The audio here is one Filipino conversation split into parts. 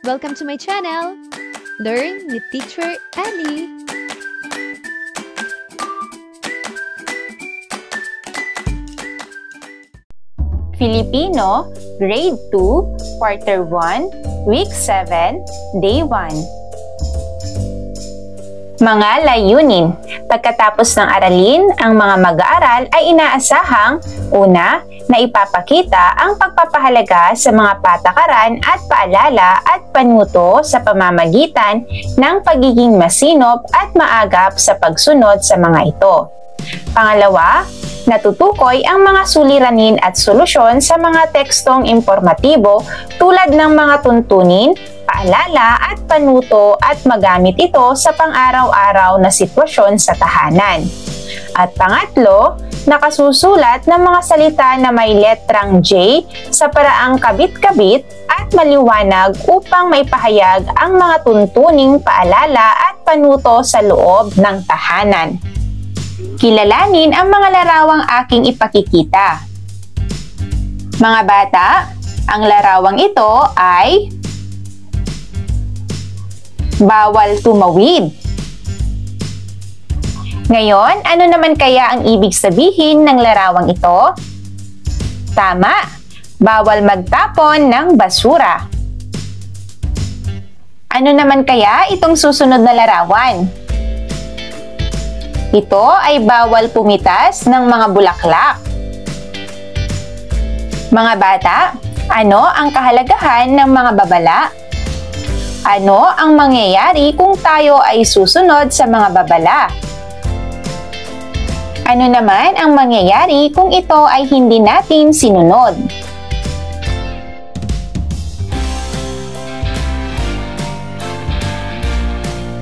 Welcome to my channel! Learn with Teacher Ali! Filipino, Grade 2, Quarter 1, Week 7, Day 1. Mga layunin. Pagkatapos ng aralin, ang mga mag-aaral ay inaasahang una, na ipapakita ang pagpapahalaga sa mga patakaran at paalala at panuto sa pamamagitan ng pagiging masinop at maagap sa pagsunod sa mga ito. Pangalawa, natutukoy ang mga suliranin at solusyon sa mga tekstong impormatibo tulad ng mga tuntunin, paalala at panuto at magamit ito sa pang-araw-araw na sitwasyon sa tahanan. At pangatlo, nakasusulat ng mga salita na may letrang J sa paraang kabit-kabit at maliwanag upang maipahayag ang mga tuntuning paalala at panuto sa loob ng tahanan. Kilalanin ang mga larawang aking ipakikita. Mga bata, ang larawang ito ay bawal tumawid. Ngayon, ano naman kaya ang ibig sabihin ng larawang ito? Tama! Bawal magtapon ng basura. Ano naman kaya itong susunod na larawan? Ito ay bawal pumitas ng mga bulaklak. Mga bata, ano ang kahalagahan ng mga babala? Ano ang mangyayari kung tayo ay susunod sa mga babala? Ano naman ang mangyayari kung ito ay hindi natin sinunod?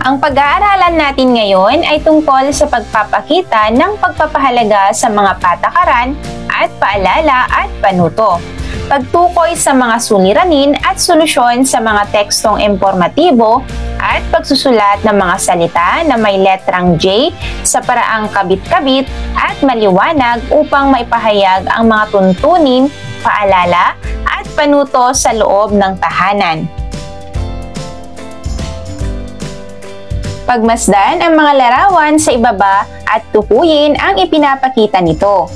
Ang pag-aaralan natin ngayon ay tungkol sa pagpapakita ng pagpapahalaga sa mga patakaran at paalala at panuto. Pagtukoy sa mga suliranin at solusyon sa mga tekstong impormatibo at pagsusulat ng mga salita na may letrang J sa paraang kabit-kabit at maliwanag upang maipahayag ang mga tuntunin, paalala at panuto sa loob ng tahanan. Pagmasdan ang mga larawan sa ibaba at tukuyin ang ipinapakita nito.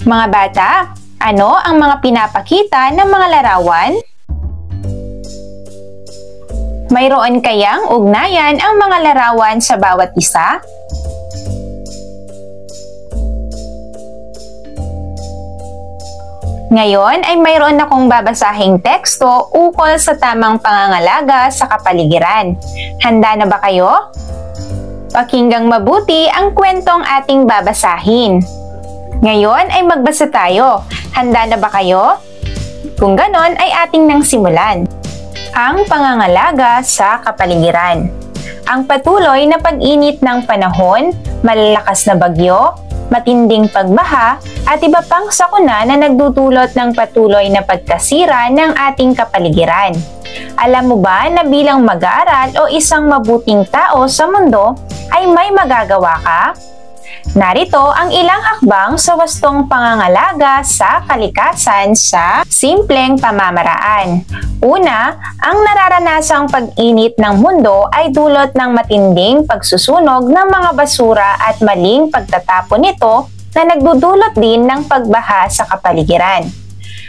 Mga bata, ano ang mga pinapakita ng mga larawan? Mayroon kayang ugnayan ang mga larawan sa bawat isa? Ngayon ay mayroon akong babasahing teksto ukol sa tamang pangangalaga sa kapaligiran. Handa na ba kayo? Pakinggang mabuti ang kwentong ating babasahin. Ngayon ay magbasa tayo. Handa na ba kayo? Kung ganon ay ating nang simulan. Ang pangangalaga sa kapaligiran. Ang patuloy na pag-init ng panahon, malalakas na bagyo, matinding pagbaha, at iba pang sakuna na nagdudulot ng patuloy na pagkasira ng ating kapaligiran. Alam mo ba na bilang mag-aaral o isang mabuting tao sa mundo ay may magagawa ka? Narito ang ilang hakbang sa wastong pangangalaga sa kalikasan sa simpleng pamamaraan. Una, ang nararanasang pag-init ng mundo ay dulot ng matinding pagsusunog ng mga basura at maling pagtatapon nito na nagdudulot din ng pagbaha sa kapaligiran.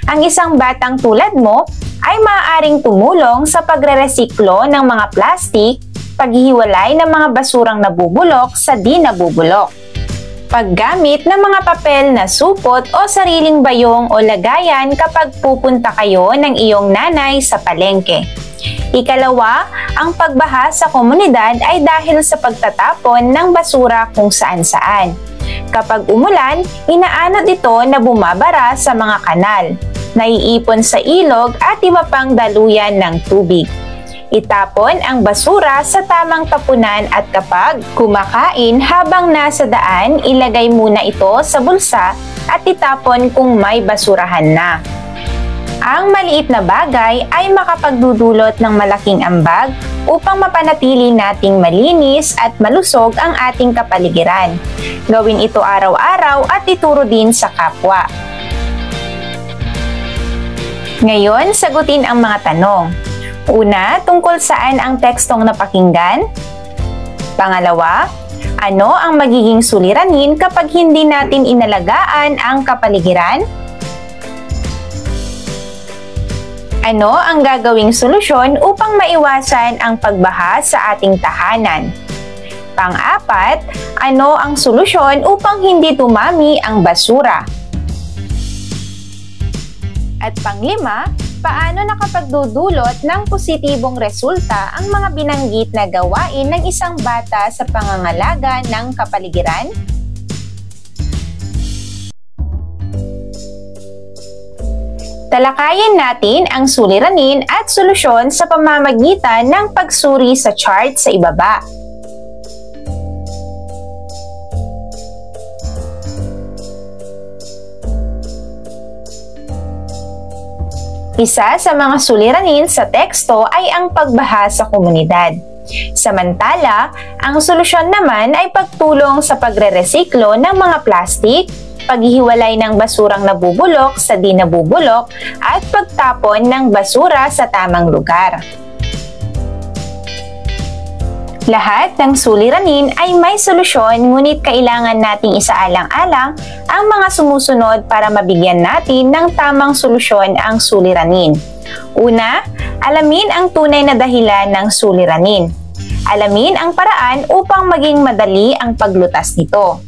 Ang isang batang tulad mo ay maaaring tumulong sa pagreresiklo ng mga plastik, paghihiwalay ng mga basurang nabubulok sa di nabubulok, paggamit ng mga papel na supot o sariling bayong o lagayan kapag pupunta kayo ng iyong nanay sa palengke. Ikalawa, ang pagbaha sa komunidad ay dahil sa pagtatapon ng basura kung saan-saan. Kapag umulan, inaanod ito na bumabara sa mga kanal, naiipon sa ilog at iba pang daluyan ng tubig. Itapon ang basura sa tamang tapunan at kapag kumakain habang nasa daan, ilagay muna ito sa bulsa at itapon kung may basurahan na. Ang maliit na bagay ay makapagdudulot ng malaking ambag upang mapanatili nating malinis at malusog ang ating kapaligiran. Gawin ito araw-araw at ituro din sa kapwa. Ngayon, sagutin ang mga tanong. Una, tungkol saan ang tekstong napakinggan? Pangalawa, ano ang magiging suliranin kapag hindi natin inalagaan ang kapaligiran? Ano ang gagawing solusyon upang maiwasan ang pagbaha sa ating tahanan? Pang-apat, ano ang solusyon upang hindi dumami ang basura? At pang-lima, paano nakapagdudulot ng positibong resulta ang mga binanggit na gawain ng isang bata sa pangangalaga ng kapaligiran? Talakayin natin ang suliranin at solusyon sa pamamagitan ng pagsuri sa chart sa ibaba. Isa sa mga suliranin sa teksto ay ang pagbaha sa komunidad. Samantala, ang solusyon naman ay pagtulong sa pagre-resiklo ng mga plastik, paghihiwalay ng basurang nabubulok sa di nabubulok, at pagtapon ng basura sa tamang lugar. Lahat ng suliranin ay may solusyon, ngunit kailangan nating isaalang-alang ang mga sumusunod para mabigyan natin ng tamang solusyon ang suliranin. Una, alamin ang tunay na dahilan ng suliranin. Alamin ang paraan upang maging madali ang paglutas nito.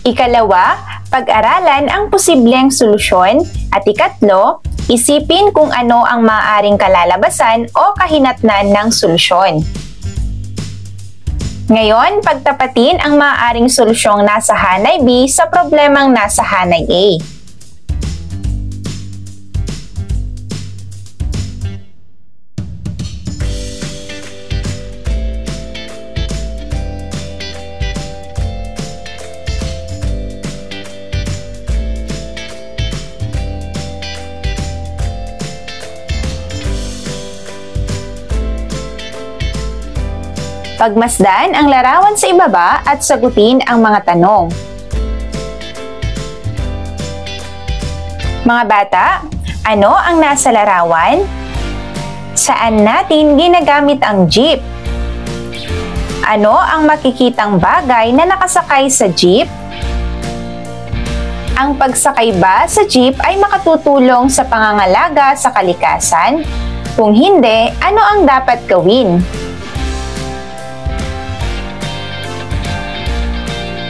Ikalawa, pag-aralan ang posibleng solusyon. At ikatlo, isipin kung ano ang maaaring kalalabasan o kahinatnan ng solusyon. Ngayon, pagtapatin ang maaaring solusyong nasa hanay B sa problemang nasa hanay A. Pagmasdan ang larawan sa ibaba at sagutin ang mga tanong. Mga bata, ano ang nasa larawan? Saan natin ginagamit ang jeep? Ano ang makikitang bagay na nakasakay sa jeep? Ang pagsakay ba sa jeep ay makatutulong sa pangangalaga sa kalikasan? Kung hindi, ano ang dapat gawin?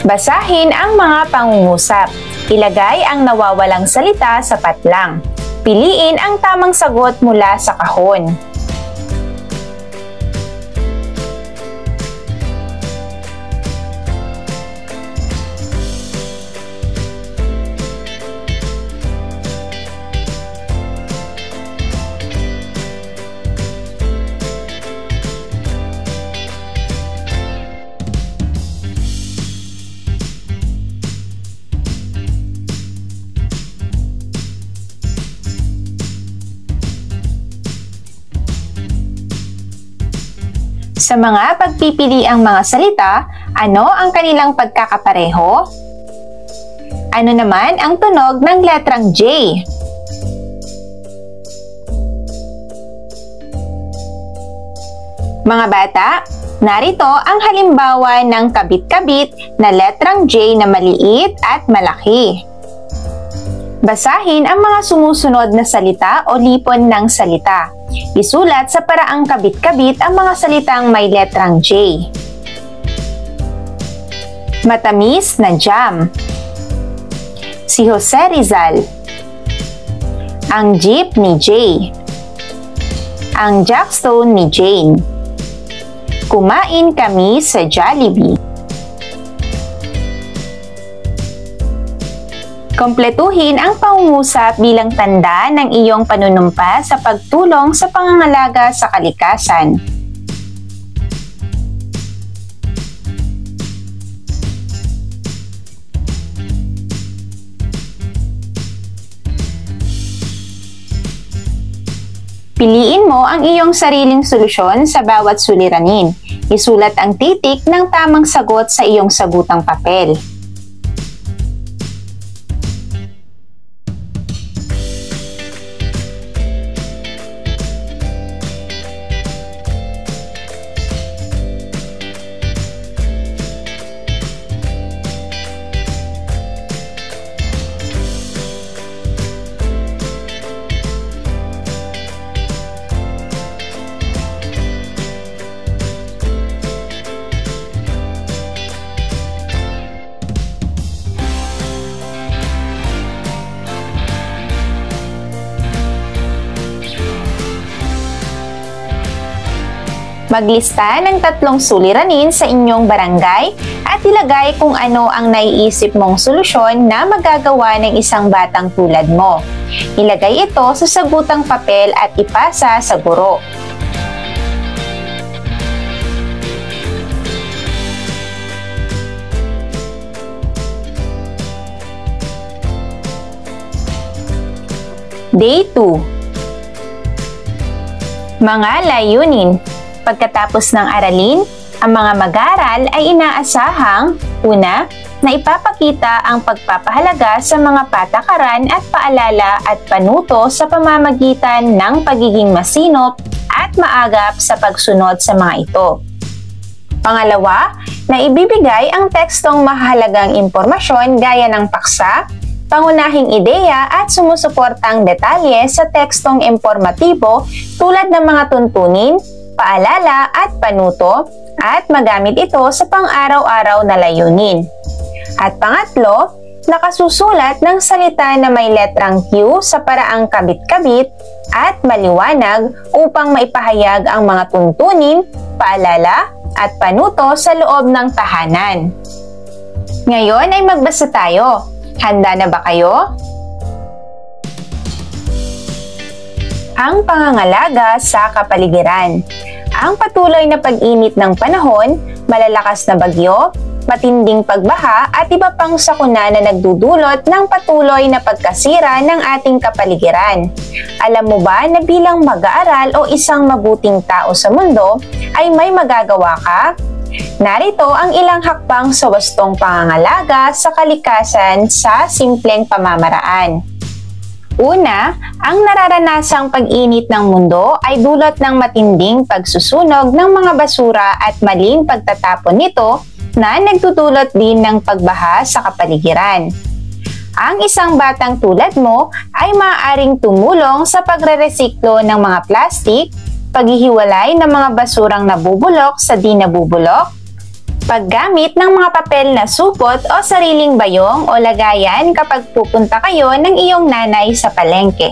Basahin ang mga pangungusap. Ilagay ang nawawalang salita sa patlang. Piliin ang tamang sagot mula sa kahon. Sa mga pagpipili ang mga salita, ano ang kanilang pagkakapareho? Ano naman ang tunog ng letrang J? Mga bata, narito ang halimbawa ng kabit-kabit na letrang J na maliit at malaki. Basahin ang mga sumusunod na salita o lipon ng salita. Isulat sa paraang kabit-kabit ang mga salitang may letrang J. Matamis na jam. Si Jose Rizal. Ang jeep ni Jay. Ang jackstone ni Jane. Kumain kami sa Jollibee. Kompletuhin ang pangungusap bilang tanda ng iyong panunumpa sa pagtulong sa pangangalaga sa kalikasan. Piliin mo ang iyong sariling solusyon sa bawat suliranin. Isulat ang titik ng tamang sagot sa iyong sagutang papel. Maglista ng 3 suliranin sa inyong barangay at ilagay kung ano ang naiisip mong solusyon na magagawa ng isang batang tulad mo. Ilagay ito sa sagutang papel at ipasa sa guro. Day 2. Mga layunin. Pagkatapos ng aralin, ang mga mag-aaral ay inaasahang, una, na ipapakita ang pagpapahalaga sa mga patakaran at paalala at panuto sa pamamagitan ng pagiging masinop at maagap sa pagsunod sa mga ito. Pangalawa, na ibibigay ang tekstong mahalagang impormasyon gaya ng paksa, pangunahing ideya at sumusuportang detalye sa tekstong informatibo tulad ng mga tuntunin, paalala at panuto at magamit ito sa pang-araw-araw na layunin. At pangatlo, nakasusulat ng salita na may letrang Q sa paraang kabit-kabit at maliwanag upang maipahayag ang mga tuntunin, paalala at panuto sa loob ng tahanan. Ngayon ay magbasa tayo. Handa na ba kayo? Ang pangangalaga sa kapaligiran. Ang patuloy na pag-init ng panahon, malalakas na bagyo, matinding pagbaha at iba pang sakuna na nagdudulot ng patuloy na pagkasira ng ating kapaligiran. Alam mo ba na bilang mag-aaral o isang mabuting tao sa mundo ay may magagawa ka? Narito ang ilang hakbang sa wastong pangangalaga sa kalikasan sa simpleng pamamaraan. Una, ang nararanasang pag-init ng mundo ay dulot ng matinding pagsusunog ng mga basura at maling pagtatapon nito na nagdudulot din ng pagbaha sa kapaligiran. Ang isang batang tulad mo ay maaaring tumulong sa pagreresiklo ng mga plastik, paghihiwalay ng mga basurang nabubulok sa di nabubulok, paggamit ng mga papel na supot o sariling bayong o lagayan kapag pupunta kayo ng iyong nanay sa palengke.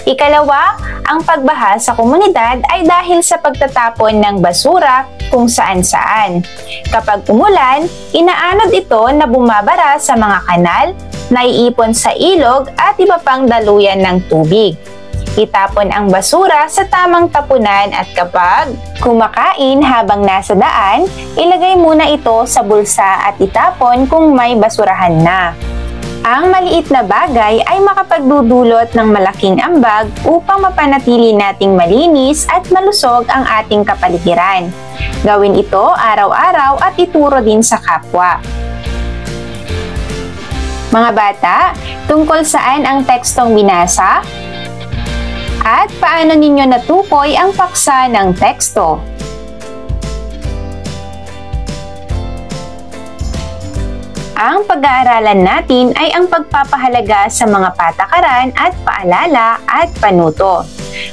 Ikalawa, ang pagbaha sa komunidad ay dahil sa pagtatapon ng basura kung saan-saan. Kapag umulan, inaanod ito na bumabara sa mga kanal, naiipon sa ilog at iba pang daluyan ng tubig. Itapon ang basura sa tamang tapunan at kapag kumakain habang nasa daan, ilagay muna ito sa bulsa at itapon kung may basurahan na. Ang maliit na bagay ay makapagdudulot ng malaking ambag upang mapanatili nating malinis at malusog ang ating kapaligiran. Gawin ito araw-araw at ituro din sa kapwa. Mga bata, tungkol saan ang tekstong binasa? At paano ninyo natukoy ang paksa ng teksto? Ang pag-aaralan natin ay ang pagpapahalaga sa mga patakaran at paalala at panuto.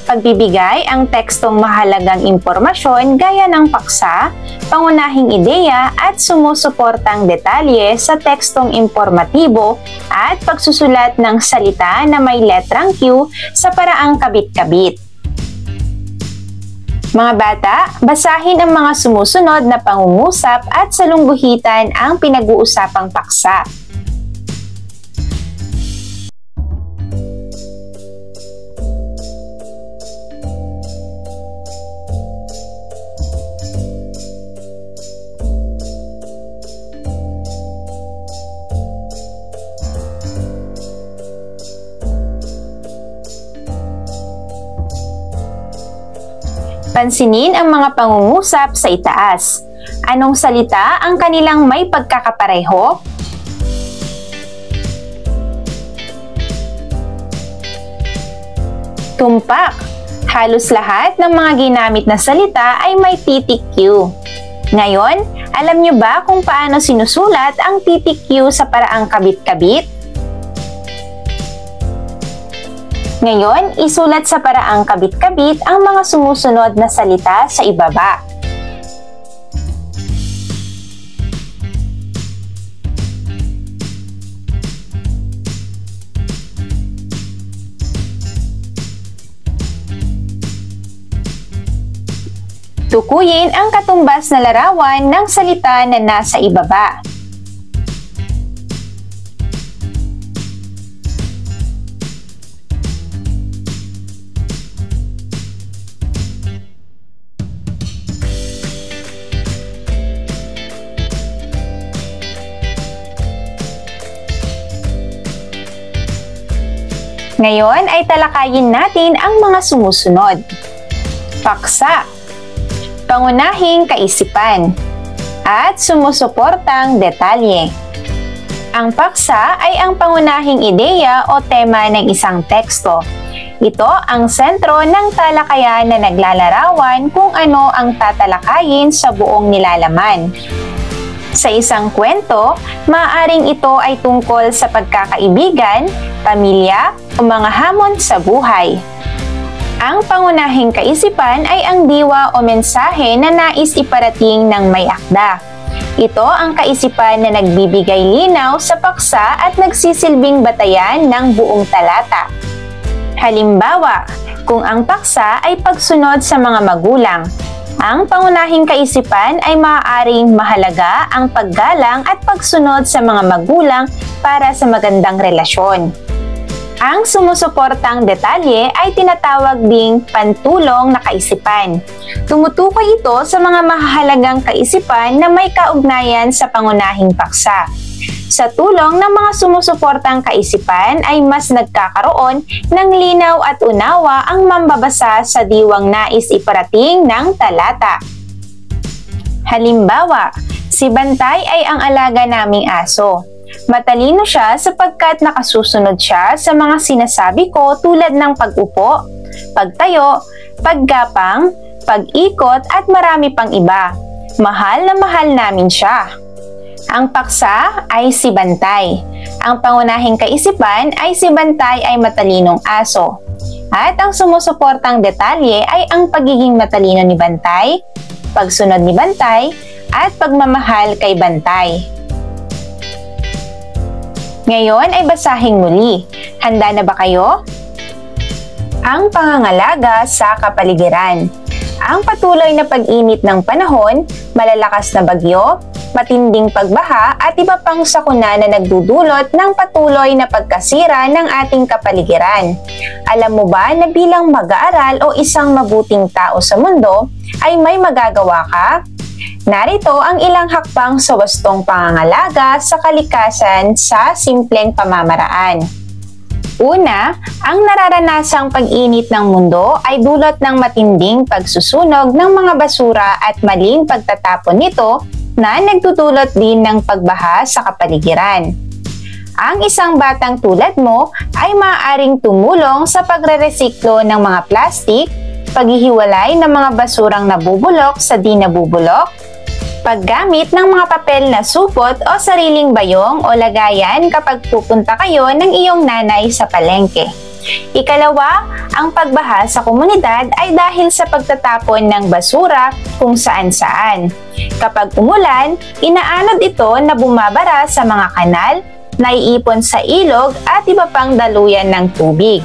Pagbibigay ang tekstong mahalagang impormasyon gaya ng paksa, pangunahing ideya at sumusuportang detalye sa tekstong informatibo at pagsusulat ng salita na may letrang Q sa paraang kabit-kabit. Mga bata, basahin ang mga sumusunod na pangungusap at salungguhitan ang pinag-uusapang paksa. Pansinin ang mga pangungusap sa itaas. Anong salita ang kanilang may pagkakapareho? Tumpak. Halos lahat ng mga ginamit na salita ay may titik Q. Ngayon, alam niyo ba kung paano sinusulat ang titik Q sa paraang kabit-kabit? Ngayon, isulat sa paraang kabit-kabit ang mga sumusunod na salita sa ibaba. Tukuyin ang katumbas na larawan ng salita na nasa ibaba. Ngayon ay talakayin natin ang mga sumusunod. Paksa, pangunahing kaisipan, at sumusuportang detalye. Ang paksa ay ang pangunahing ideya o tema ng isang teksto. Ito ang sentro ng talakayan na naglalarawan kung ano ang tatalakayin sa buong nilalaman. Sa isang kwento, maaaring ito ay tungkol sa pagkakaibigan, pamilya, o mga hamon sa buhay. Ang pangunahing kaisipan ay ang diwa o mensahe na nais iparating ng may akda. Ito ang kaisipan na nagbibigay linaw sa paksa at nagsisilbing batayan ng buong talata. Halimbawa, kung ang paksa ay pagsunod sa mga magulang, ang pangunahing kaisipan ay maaaring mahalaga ang paggalang at pagsunod sa mga magulang para sa magandang relasyon. Ang sumusuportang detalye ay tinatawag ding pantulong na kaisipan. Tumutukoy ito sa mga mahahalagang kaisipan na may kaugnayan sa pangunahing paksa. Sa tulong ng mga sumusuportang kaisipan ay mas nagkakaroon ng linaw at unawa ang mambabasa sa diwang nais iparating ng talata. Halimbawa, si Bantay ay ang alaga naming aso. Matalino siya sapagkat nakasusunod siya sa mga sinasabi ko tulad ng pag-upo, pagtayo, paggapang, pag-ikot at marami pang iba. Mahal na mahal namin siya. Ang paksa ay si Bantay. Ang pangunahing kaisipan ay si Bantay ay matalinong aso. At ang sumusuportang detalye ay ang pagiging matalino ni Bantay, pagsunod ni Bantay, at pagmamahal kay Bantay. Ngayon ay basahing muli. Handa na ba kayo? Ang pangangalaga sa kapaligiran. Ang patuloy na pag-init ng panahon, malalakas na bagyo, matinding pagbaha at iba pang sakuna na nagdudulot ng patuloy na pagkasira ng ating kapaligiran. Alam mo ba na bilang mag-aaral o isang mabuting tao sa mundo ay may magagawa ka? Narito ang ilang hakbang sa wastong pangangalaga sa kalikasan sa simpleng pamamaraan. Una, ang nararanasang pag-init ng mundo ay dulot ng matinding pagsusunog ng mga basura at maling pagtatapon nito na nagdudulot din ng pagbaha sa kapaligiran. Ang isang batang tulad mo ay maaaring tumulong sa pagreresiklo ng mga plastik, paghihiwalay ng mga basurang nabubulok sa di nabubulok, paggamit ng mga papel na supot o sariling bayong o lagayan kapag pupunta kayo ng iyong nanay sa palengke. Ikalawa, ang pagbaha sa komunidad ay dahil sa pagtatapon ng basura kung saan-saan. Kapag umulan, inaanod ito na bumabara sa mga kanal, naiipon sa ilog at iba pang daluyan ng tubig.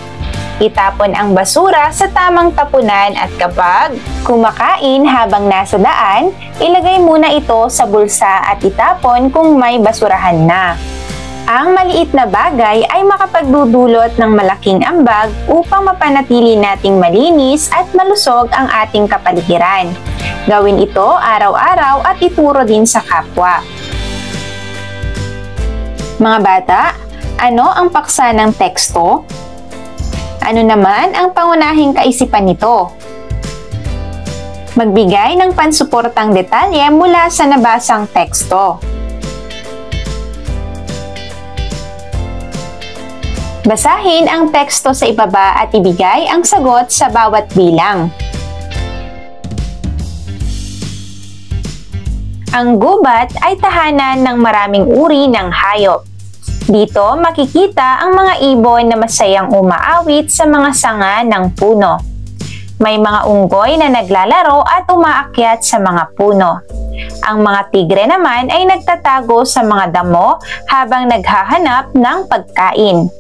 Itapon ang basura sa tamang tapunan at kapag kumakain habang nasa daan, ilagay muna ito sa bulsa at itapon kung may basurahan na. Ang maliit na bagay ay makapagdudulot ng malaking ambag upang mapanatili nating malinis at malusog ang ating kapaligiran. Gawin ito araw-araw at ituro din sa kapwa. Mga bata, ano ang paksa ng teksto? Ano naman ang pangunahing kaisipan nito? Magbigay ng pansuportang detalye mula sa nabasang teksto. Basahin ang teksto sa ibaba at ibigay ang sagot sa bawat bilang. Ang gubat ay tahanan ng maraming uri ng hayop. Dito makikita ang mga ibon na masayang umaawit sa mga sanga ng puno. May mga unggoy na naglalaro at umaakyat sa mga puno. Ang mga tigre naman ay nagtatago sa mga damo habang naghahanap ng pagkain.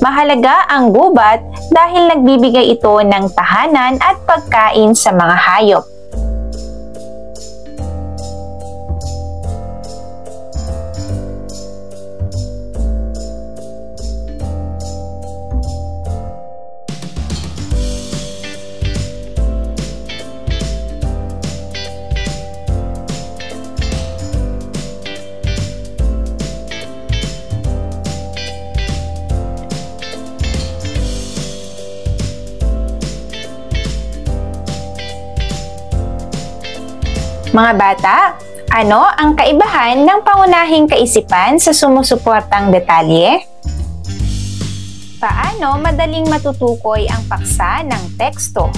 Mahalaga ang gubat dahil nagbibigay ito ng tahanan at pagkain sa mga hayop. Mga bata, ano ang kaibahan ng pangunahing kaisipan sa sumusuportang detalye? Paano madaling matutukoy ang paksa ng teksto?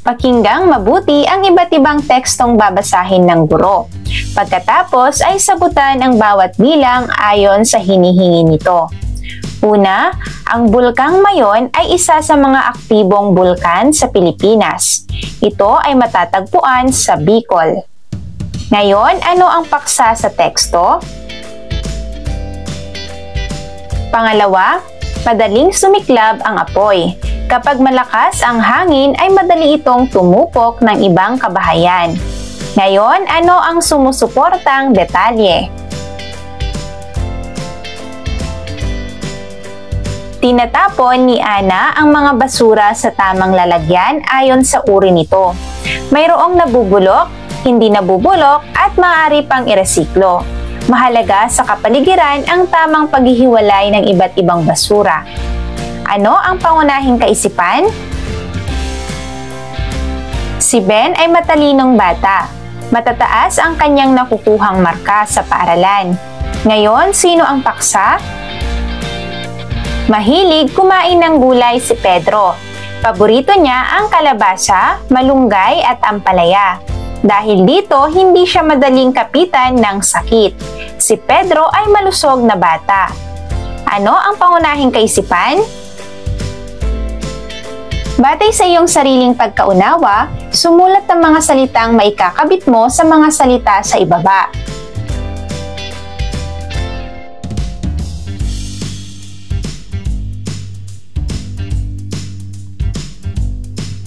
Pakinggang mabuti ang iba't ibang tekstong babasahin ng guro. Pagkatapos ay sagutan ang bawat bilang ayon sa hinihingi nito. Una, ang Bulkang Mayon ay isa sa mga aktibong bulkan sa Pilipinas. Ito ay matatagpuan sa Bicol. Ngayon, ano ang paksa sa teksto? Pangalawa, madaling sumiklab ang apoy. Kapag malakas ang hangin ay madali itong tumupok ng ibang kabahayan. Ngayon, ano ang sumusuportang detalye? Tinatapon ni Ana ang mga basura sa tamang lalagyan ayon sa uri nito. Mayroong nabubulok, hindi nabubulok at maaari pang iresiklo. Mahalaga sa kapaligiran ang tamang paghihiwalay ng iba't ibang basura. Ano ang pangunahing kaisipan? Si Ben ay matalinong bata. Matataas ang kanyang nakukuhang marka sa paaralan. Ngayon, sino ang paksa? Mahilig kumain ng gulay si Pedro. Paborito niya ang kalabasa, malunggay at ampalaya. Dahil dito, hindi siya madaling kapitan ng sakit. Si Pedro ay malusog na bata. Ano ang pangunahing kaisipan? Batay sa iyong sariling pagkaunawa, sumulat ng mga salitang maikakabit mo sa mga salita sa ibaba.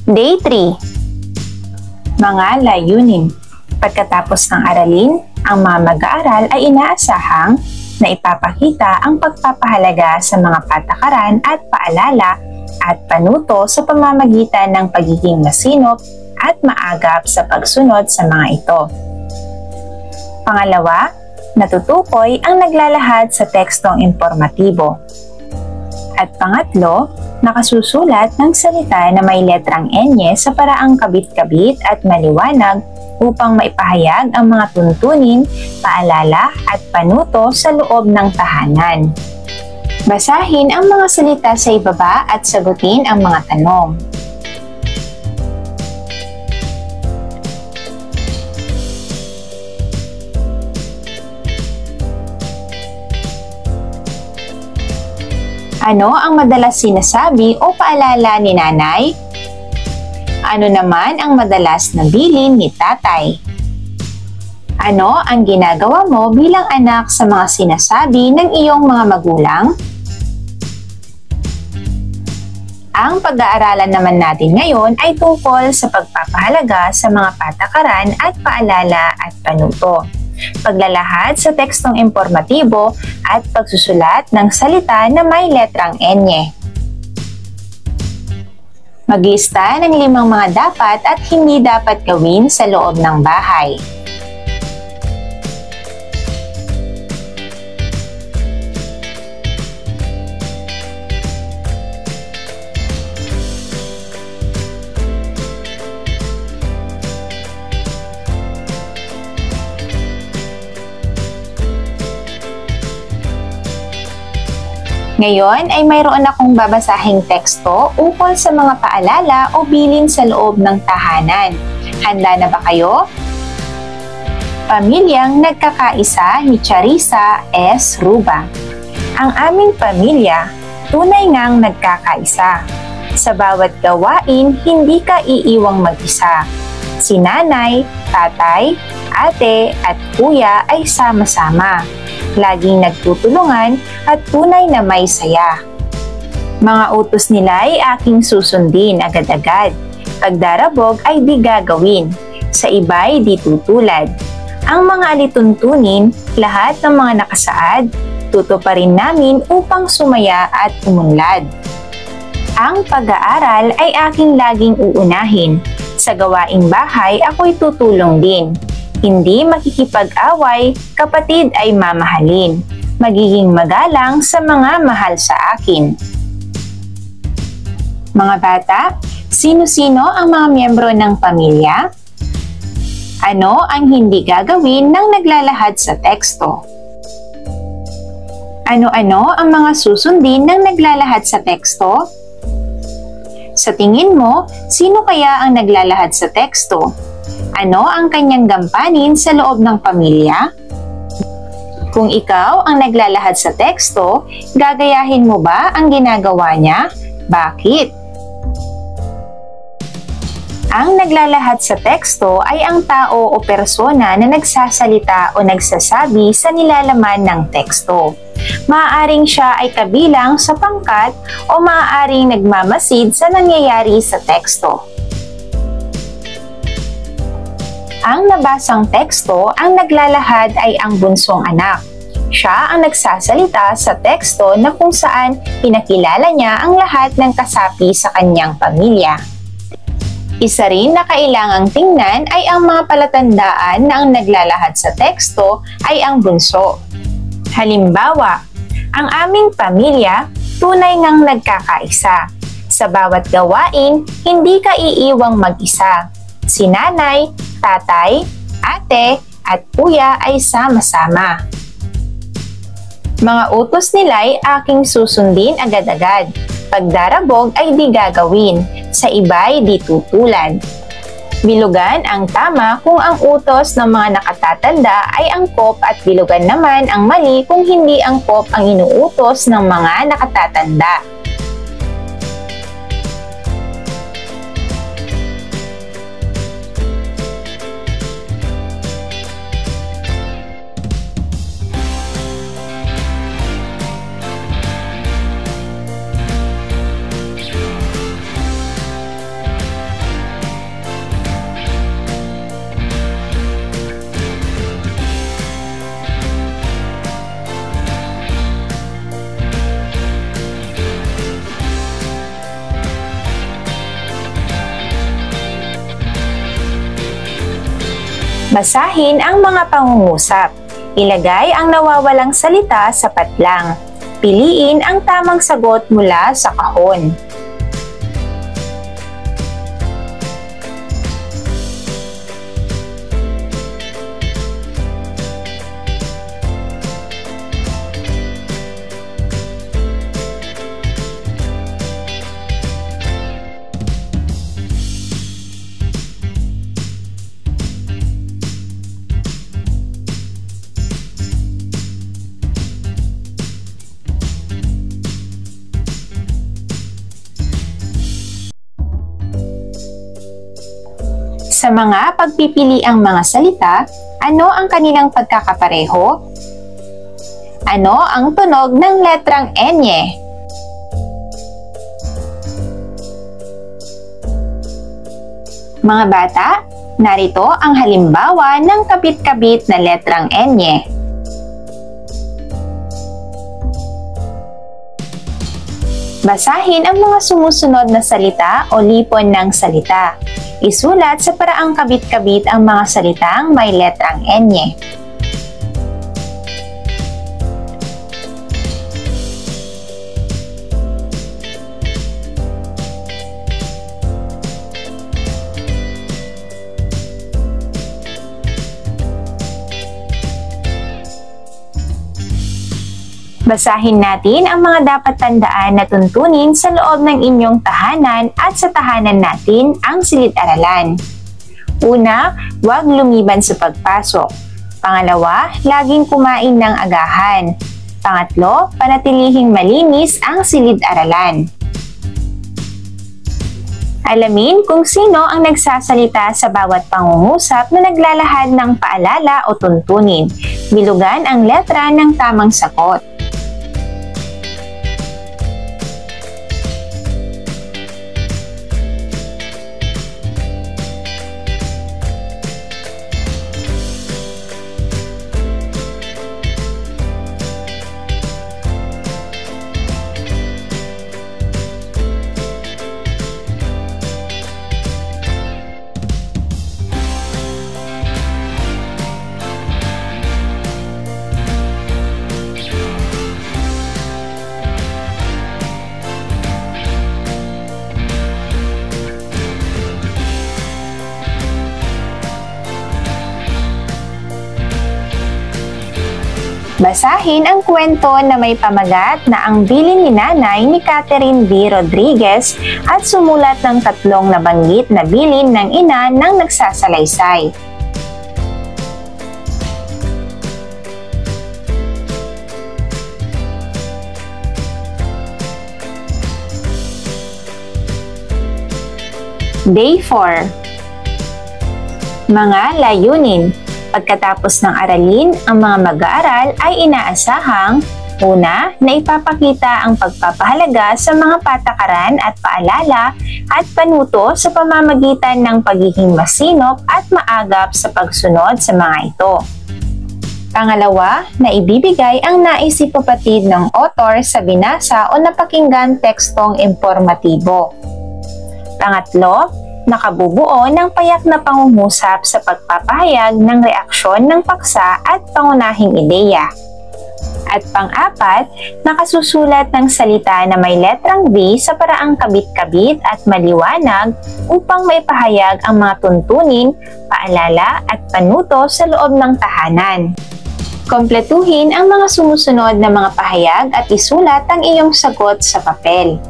Day 3. Mga layunin. Pagkatapos ng aralin, ang mga mag-aaral ay inaasahang na ipapakita ang pagpapahalaga sa mga patakaran at paalala at panuto sa pamamagitan ng pagiging masinop at maagap sa pagsunod sa mga ito. Pangalawa, natutukoy ang naglalahad sa tekstong informatibo. At pangatlo, nakasusulat ng salita na may letrang N sa paraang kabit-kabit at maliwanag upang maipahayag ang mga tuntunin, paalala at panuto sa loob ng tahanan. Basahin ang mga salita sa ibaba at sagutin ang mga tanong. Ano ang madalas sinasabi o paalala ni nanay? Ano naman ang madalas na bilin ni tatay? Ano ang ginagawa mo bilang anak sa mga sinasabi ng iyong mga magulang? Ang pag-aaralan naman natin ngayon ay tungkol sa pagpapahalaga sa mga patakaran at paalala at panuto, paglalahad sa tekstong informatibo at pagsusulat ng salita na may letrang N. Maglista ng 5 mga dapat at hindi dapat gawin sa loob ng bahay. Ngayon ay mayroon akong babasahing teksto ukol sa mga paalala o bilin sa loob ng tahanan. Handa na ba kayo? Pamilyang nagkakaisa ni Charissa S. Ruba. Ang aming pamilya, tunay ngang nagkakaisa. Sa bawat gawain, hindi ka iiwang mag-isa. Si nanay, tatay, ate at kuya ay sama-sama. Laging nagtutulungan at tunay na may saya. Mga utos nila ay aking susundin agad-agad. Pagdarabog ay di gagawin. Sa iba'y di tutulad. Ang mga alituntunin, lahat ng mga nakasaad, tutuparin namin upang sumaya at umunlad. Ang pag-aaral ay aking laging uunahin. Sa gawaing bahay, ako'y tutulong din. Hindi makikipag-away, kapatid ay mamahalin. Magiging magalang sa mga mahal sa akin. Mga bata, sino-sino ang mga miyembro ng pamilya? Ano ang hindi gagawin ng naglalahad sa teksto? Ano-ano ang mga susundin ng naglalahad sa teksto? Sa tingin mo, sino kaya ang naglalahad sa teksto? Ano ang kanyang gampanin sa loob ng pamilya? Kung ikaw ang naglalahad sa teksto, gagayahin mo ba ang ginagawa niya? Bakit? Ang naglalahad sa teksto ay ang tao o persona na nagsasalita o nagsasabi sa nilalaman ng teksto. Maaaring siya ay kabilang sa pangkat o maaaring nagmamasid sa nangyayari sa teksto. Ang nabasang teksto, ang naglalahad ay ang bunsong anak. Siya ang nagsasalita sa teksto na kung saan pinakilala niya ang lahat ng kasapi sa kanyang pamilya. Isa rin na kailangang tingnan ay ang mga palatandaan na ang naglalahad sa teksto ay ang bunso. Halimbawa, ang aming pamilya tunay ngang nagkakaisa. Sa bawat gawain, hindi ka iiwang mag-isa. Si nanay, tatay, ate, at kuya ay sama-sama. Mga utos nila'y aking susundin agad-agad. Pagdarabog ay di gagawin, sa iba'y di tutulad. Bilugan ang tama kung ang utos ng mga nakatatanda ay angkop at bilugan naman ang mali kung hindi angkop ang inuutos ng mga nakatatanda. Basahin ang mga pangungusap. Ilagay ang nawawalang salita sa patlang. Piliin ang tamang sagot mula sa kahon. Sa mga pagpipiliang mga salita, ano ang kanilang pagkakapareho? Ano ang tunog ng letrang N? Mga bata, narito ang halimbawa ng kabit-kabit na letrang N. Basahin ang mga sumusunod na salita o lipon ng salita. Isulat sa paraang kabit-kabit ang mga salitang may letrang N. Basahin natin ang mga dapat tandaan na tuntunin sa loob ng inyong tahanan at sa tahanan natin ang silid-aralan. Una, huwag lumiban sa pagpasok. Pangalawa, laging kumain ng agahan. Pangatlo, panatilihing malinis ang silid-aralan. Alamin kung sino ang nagsasalita sa bawat pangungusap na naglalahad ng paalala o tuntunin. Bilugan ang letra ng tamang sagot. Basahin ang kwento na may pamagat na ang bilin ni nanay ni Catherine B. Rodriguez at sumulat ng tatlong nabanggit na bilin ng ina ng nagsasalaysay. Day 4. Mga layunin. Pagkatapos ng aralin, ang mga mag-aaral ay inaasahang una, na ipapakita ang pagpapahalaga sa mga patakaran at paalala at panuto sa pamamagitan ng pagiging masinop at maagap sa pagsunod sa mga ito. Pangalawa, na ibibigay ang naisipapatid ng author sa binasa o napakinggan tekstong impormatibo. Pangatlo, nakabubuo ng payak na pangungusap sa pagpapahayag ng reaksyon ng paksa at pangunahing ideya. At pang-apat, nakasusulat ng salita na may letrang V sa paraang kabit-kabit at maliwanag upang maipahayag ang mga tuntunin, paalala at panuto sa loob ng tahanan. Kompletuhin ang mga sumusunod na mga pahayag at isulat ang iyong sagot sa papel.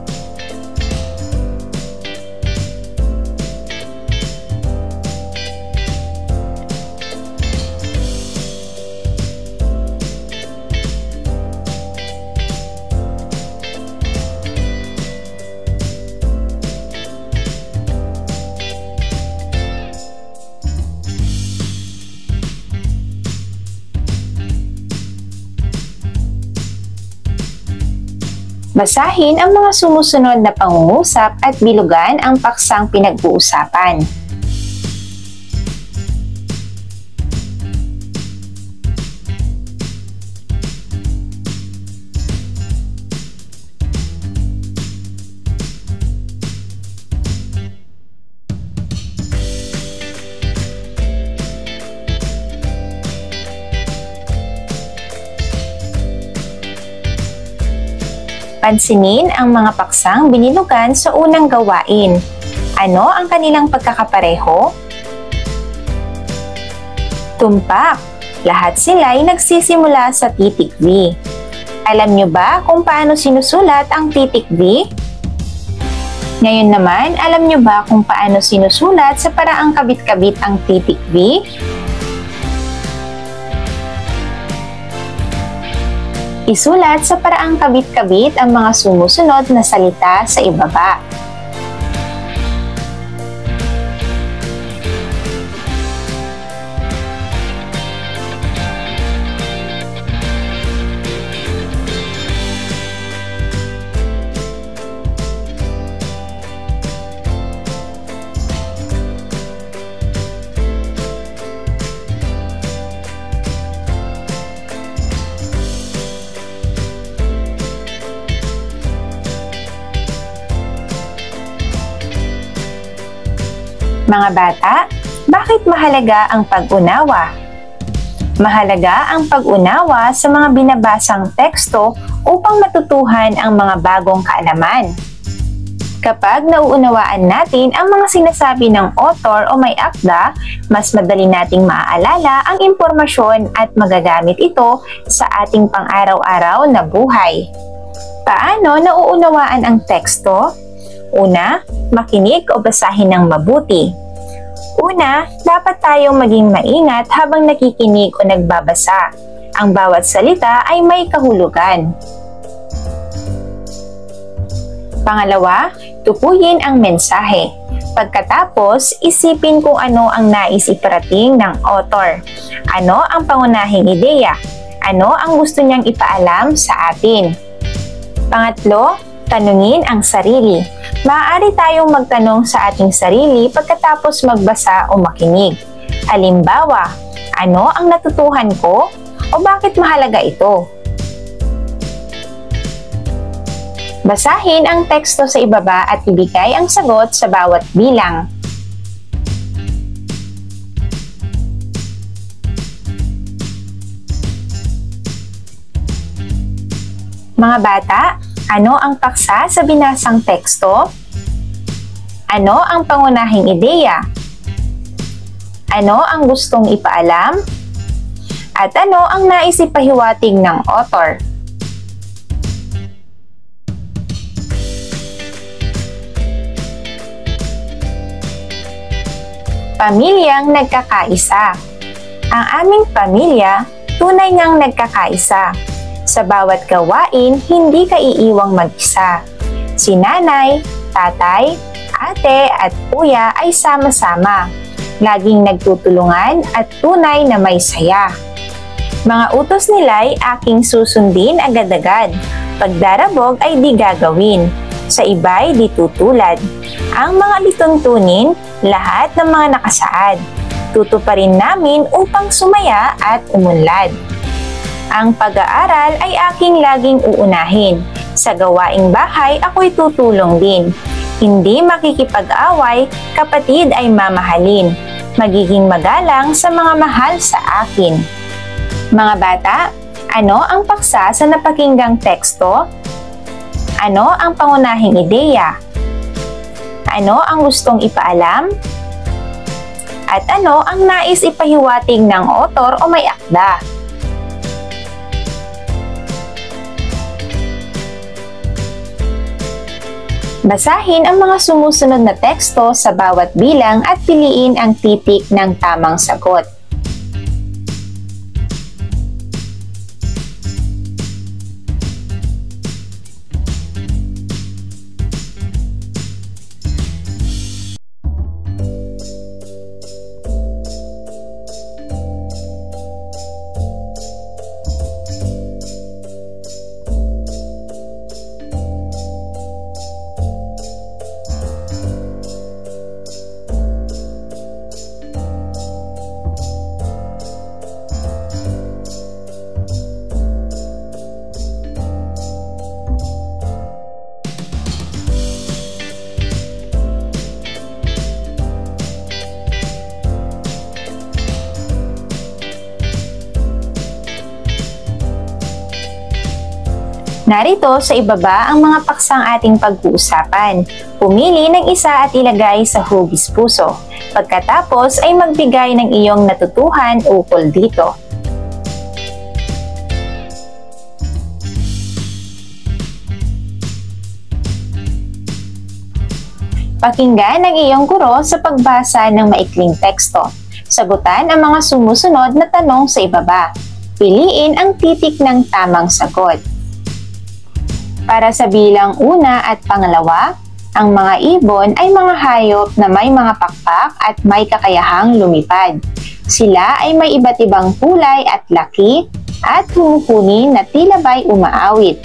Basahin ang mga sumusunod na pangungusap at bilugan ang paksang pinag-uusapan. Pansinin ang mga paksang binilugan sa unang gawain. Ano ang kanilang pagkakapareho? Tumpak. Lahat sila ay nagsisimula sa titik V. Alam nyo ba kung paano sinusulat ang titik V? Ngayon naman, alam nyo ba kung paano sinusulat sa paraang kabit-kabit ang titik V? Isulat sa paraang kabit-kabit ang mga sumusunod na salita sa ibaba. Mga bata, bakit mahalaga ang pag-unawa? Mahalaga ang pag-unawa sa mga binabasang teksto upang matutuhan ang mga bagong kaalaman. Kapag nauunawaan natin ang mga sinasabi ng author o may akda, mas madali nating maaalala ang impormasyon at magagamit ito sa ating pang-araw-araw na buhay. Paano nauunawaan ang teksto? Una, makinig o basahin ng mabuti. Una, dapat tayong maging maingat habang nakikinig o nagbabasa. Ang bawat salita ay may kahulugan. Pangalawa, tukuyin ang mensahe. Pagkatapos, isipin kung ano ang nais iparating ng author. Ano ang pangunahing ideya? Ano ang gusto niyang ipaalam sa atin? Pangatlo, tanungin ang sarili. Maaari tayong magtanong sa ating sarili pagkatapos magbasa o makinig. Halimbawa, ano ang natutuhan ko o bakit mahalaga ito? Basahin ang teksto sa ibaba at ibigay ang sagot sa bawat bilang. Mga bata, ano ang paksa sa binasang teksto? Ano ang pangunahing ideya? Ano ang gustong ipaalam? At ano ang nais ipahiwatig ng author? Pamilyang nagkakaisa. Ang aming pamilya, tunay ngang nagkakaisa. Sa bawat gawain, hindi ka iiwang mag-isa. Si nanay, tatay, ate at kuya ay sama-sama. Laging nagtutulungan at tunay na may saya. Mga utos nila'y aking susundin agad-agad. Pagdarabog ay di gagawin. Sa iba'y di tutulad. Ang mga lituntunin, lahat ng mga nakasaad. Tutuparin namin upang sumaya at umunlad. Ang pag-aaral ay aking laging uunahin. Sa gawaing bahay ako'y tutulong din. Hindi makikipag-away, kapatid ay mamahalin. Magiging magalang sa mga mahal sa akin. Mga bata, ano ang paksa sa napakinggang teksto? Ano ang pangunahing ideya? Ano ang gustong ipaalam? At ano ang nais ipahiwatig ng author o may akda? Basahin ang mga sumusunod na teksto sa bawat bilang at piliin ang titik ng tamang sagot. Narito sa ibaba ang mga paksang ating pag-uusapan. Pumili ng isa at ilagay sa hugis puso. Pagkatapos ay magbigay ng iyong natutuhan ukol dito. Pakinggan ang iyong guro sa pagbasa ng maikling teksto. Sagutan ang mga sumusunod na tanong sa ibaba. Piliin ang titik ng tamang sagot. Para sa bilang una at pangalawa, ang mga ibon ay mga hayop na may mga pakpak at may kakayahang lumipad. Sila ay may iba't ibang kulay at laki at humuhuni na tila ba'y umaawit.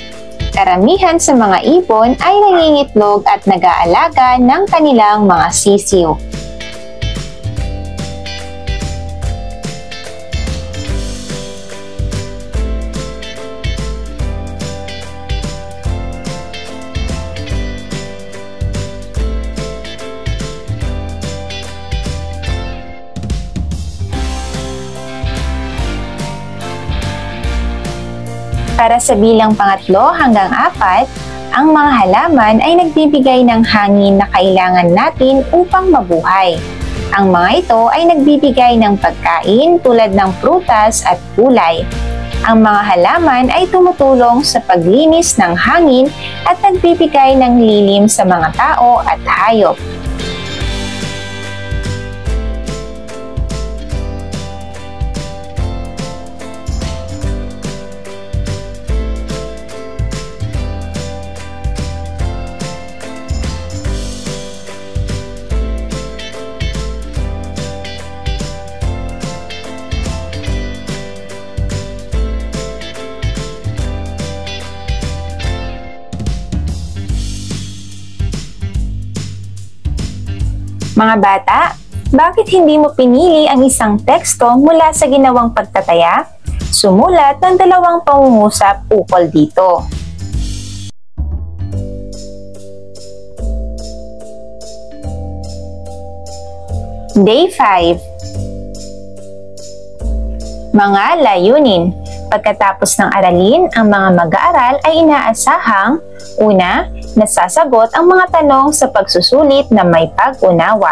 Karamihan sa mga ibon ay nangingitlog at nag-aalaga ng kanilang mga sisiw. Para sa bilang pangatlo hanggang apat, Ang mga halaman ay nagbibigay ng hangin na kailangan natin upang mabuhay. Ang mga ito ay nagbibigay ng pagkain tulad ng prutas at gulay. Ang mga halaman ay tumutulong sa paglinis ng hangin at nagbibigay ng lilim sa mga tao at hayop. Mga bata, bakit hindi mo pinili ang isang teksto mula sa ginawang pagtataya? Sumulat ng 2 pangungusap ukol dito. Day 5. Mga layunin. Pagkatapos ng aralin, ang mga mag-aaral ay inaasahang una, nasasagot ang mga tanong sa pagsusulit na may pag-unawa.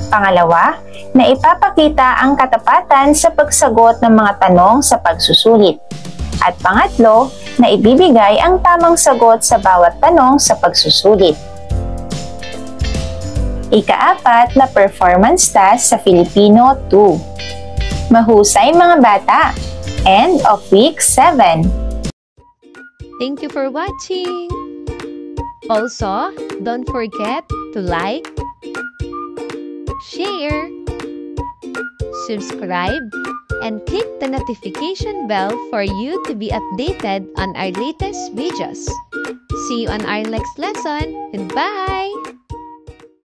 Pangalawa, na ipapakita ang katapatan sa pagsagot ng mga tanong sa pagsusulit. At pangatlo, na ibibigay ang tamang sagot sa bawat tanong sa pagsusulit. Ika-4 na performance task sa Filipino 2. Mahusay mga bata! End of week 7. Thank you for watching! Also, don't forget to like, share, subscribe, and click the notification bell for you to be updated on our latest videos. See you on our next lesson. Goodbye!